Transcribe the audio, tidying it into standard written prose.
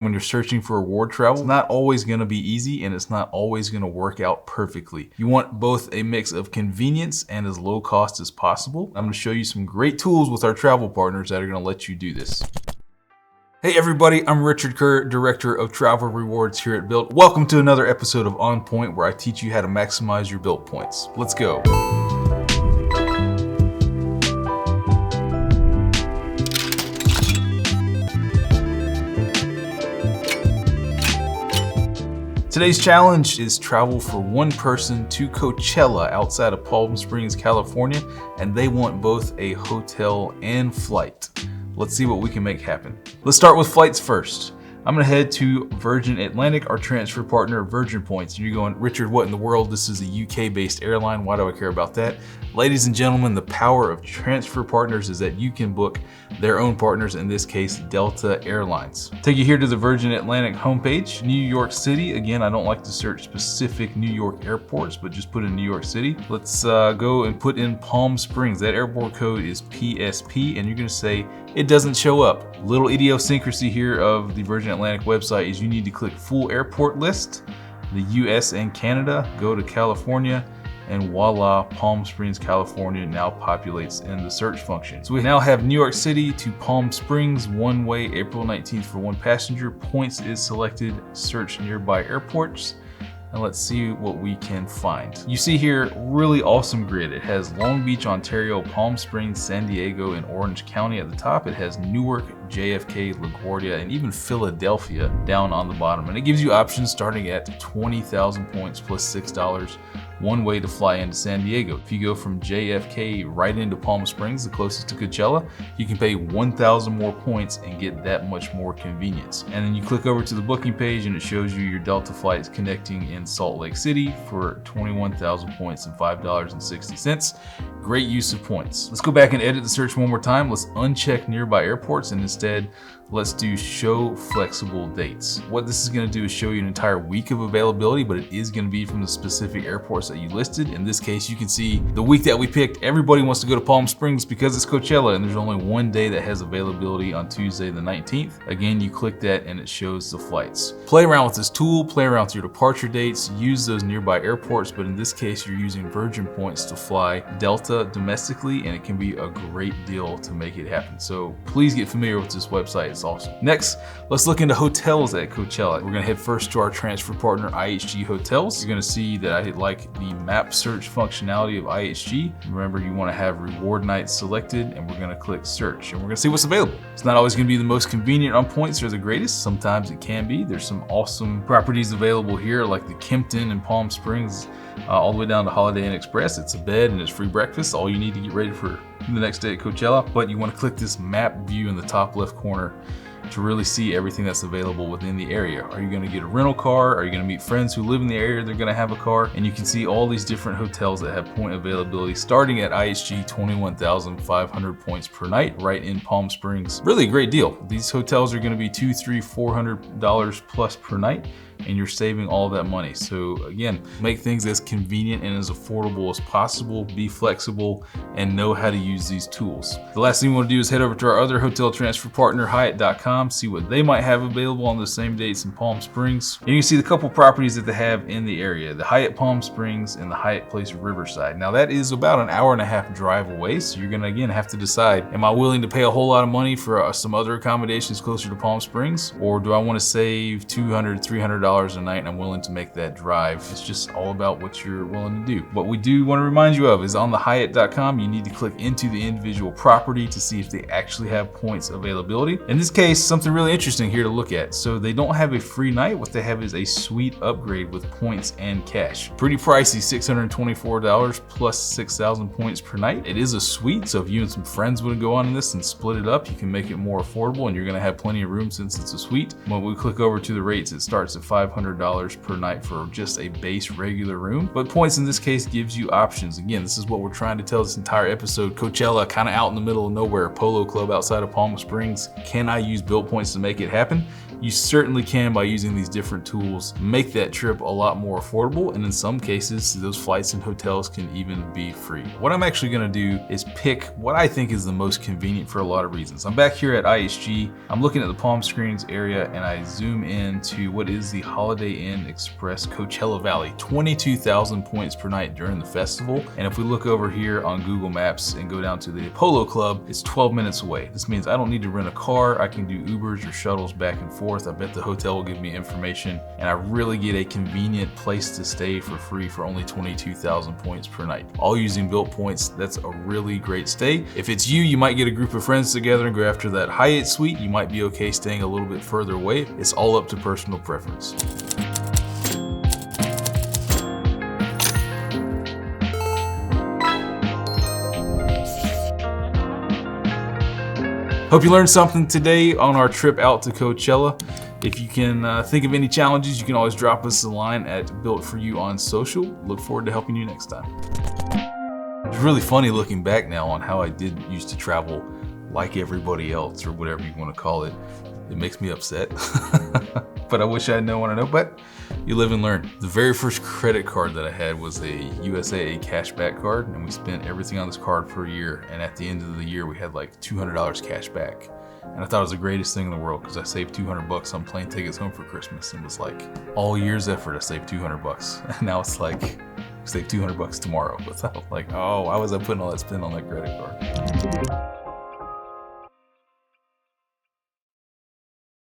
When you're searching for reward travel, it's not always gonna be easy and it's not always gonna work out perfectly. You want both a mix of convenience and as low cost as possible. I'm gonna show you some great tools with our travel partners that are gonna let you do this. Hey everybody, I'm Richard Kerr, Director of Travel Rewards here at Bilt. Welcome to another episode of On Point, where I teach you how to maximize your Bilt points. Let's go. Today's challenge is travel for one person to Coachella outside of Palm Springs, California, and they want both a hotel and flight. Let's see what we can make happen. Let's start with flights first. I'm gonna head to Virgin Atlantic, our transfer partner, Virgin Points. And you're going, Richard, what in the world? This is a UK-based airline. Why do I care about that? Ladies and gentlemen, the power of transfer partners is that you can book their own partners, in this case, Delta Airlines. Take you here to the Virgin Atlantic homepage, New York City. Again, I don't like to search specific New York airports, but just put in New York City. Let's go and put in Palm Springs. That airport code is PSP, and you're gonna say, it doesn't show up. Little idiosyncrasy here of the Virgin Atlantic website is you need to click full airport list, the US and Canada, go to California, and voila, Palm Springs, California now populates in the search function. So we now have New York City to Palm Springs, one way, April 19th for one passenger. Points is selected, search nearby airports. And let's see what we can find. You see here, really awesome grid. It has Long Beach, Ontario, Palm Springs, San Diego, and Orange County at the top. It has Newark, JFK, LaGuardia, and even Philadelphia down on the bottom. And it gives you options starting at 20,000 points plus $6, one way to fly into San Diego. If you go from JFK right into Palm Springs, the closest to Coachella, you can pay 1,000 more points and get that much more convenience. And then you click over to the booking page and it shows you your Delta flights connecting in Salt Lake City for 21,000 points and $5.60. Great use of points. Let's go back and edit the search one more time. Let's uncheck nearby airports and instead let's do show flexible dates. What this is gonna do is show you an entire week of availability, but it is gonna be from the specific airports that you listed. In this case, you can see the week that we picked, everybody wants to go to Palm Springs because it's Coachella and there's only one day that has availability on Tuesday the 19th. Again, you click that and it shows the flights. Play around with this tool, play around with your departure dates, use those nearby airports, but in this case, you're using Virgin Points to fly Delta domestically, and it can be a great deal to make it happen. So please get familiar with this website. It's awesome. Next, let's look into hotels at Coachella. We're gonna head first to our transfer partner, IHG Hotels. You're gonna see that I like the map search functionality of IHG. Remember, you wanna have reward nights selected, and we're gonna click search, and we're gonna see what's available. It's not always gonna be the most convenient on points or the greatest. Sometimes it can be. There's some awesome properties available here, like the Kimpton in Palm Springs, all the way down to Holiday Inn Express. It's a bed and it's free breakfast, all you need to get ready for the next day at Coachella. But you want to click this map view in the top left corner to really see everything that's available within the area. Are you going to get a rental car? Are you going to meet friends who live in the area? They're going to have a car. And you can see all these different hotels that have point availability, starting at IHG 21,500 points per night right in Palm Springs. Really a great deal. These hotels are going to be $200, $300, $400 plus per night, and you're saving all that money. So again, make things as convenient and as affordable as possible, be flexible, and know how to use these tools. The last thing we want to do is head over to our other hotel transfer partner, Hyatt.com, see what they might have available on the same dates in Palm Springs. And you can see the couple properties that they have in the area, the Hyatt Palm Springs and the Hyatt Place Riverside. Now that is about an hour and a half drive away, so you're gonna again have to decide, am I willing to pay a whole lot of money for some other accommodations closer to Palm Springs, or do I want to save $200, $300 a night and I'm willing to make that drive? It's just all about what you're willing to do. What we do want to remind you of is on the Hyatt.com, you need to click into the individual property to see if they actually have points availability. In this case, something really interesting here to look at. So they don't have a free night. What they have is a suite upgrade with points and cash. Pretty pricey, $624 plus 6,000 points per night. It is a suite, so if you and some friends would go on this and split it up, you can make it more affordable and you're gonna have plenty of room since it's a suite. When we click over to the rates, it starts at $500 per night for just a base regular room. But points in this case gives you options. Again, this is what we're trying to tell this entire episode. Coachella, kind of out in the middle of nowhere, Polo Club outside of Palm Springs. Can I use Bilt points to make it happen? You certainly can, by using these different tools, make that trip a lot more affordable, and in some cases, those flights and hotels can even be free. What I'm actually gonna do is pick what I think is the most convenient for a lot of reasons. I'm back here at IHG, I'm looking at the Palm Springs area, and I zoom in to what is the Holiday Inn Express Coachella Valley, 22,000 points per night during the festival. And if we look over here on Google Maps and go down to the Polo Club, it's 12 minutes away. This means I don't need to rent a car, I can do Ubers or shuttles back and forth. I bet the hotel will give me information, and I really get a convenient place to stay for free for only 22,000 points per night. All using Bilt points, that's a really great stay. If it's you, you might get a group of friends together and go after that Hyatt suite. You might be okay staying a little bit further away. It's all up to personal preference. Hope you learned something today on our trip out to Coachella. If you can think of any challenges, you can always drop us a line at Bilt for You on social. Look forward to helping you next time. It's really funny looking back now on how I did used to travel like everybody else, or whatever you want to call it. It makes me upset, but I wish I had known what I know, but you live and learn. The very first credit card that I had was a USAA cashback card, and we spent everything on this card for a year, and at the end of the year, we had like $200 cash back. And I thought it was the greatest thing in the world, because I saved 200 bucks on plane tickets home for Christmas, and it was like all year's effort, I saved 200 bucks. And now it's like, save 200 bucks tomorrow. But I'm like, oh, why was I putting all that spend on that credit card?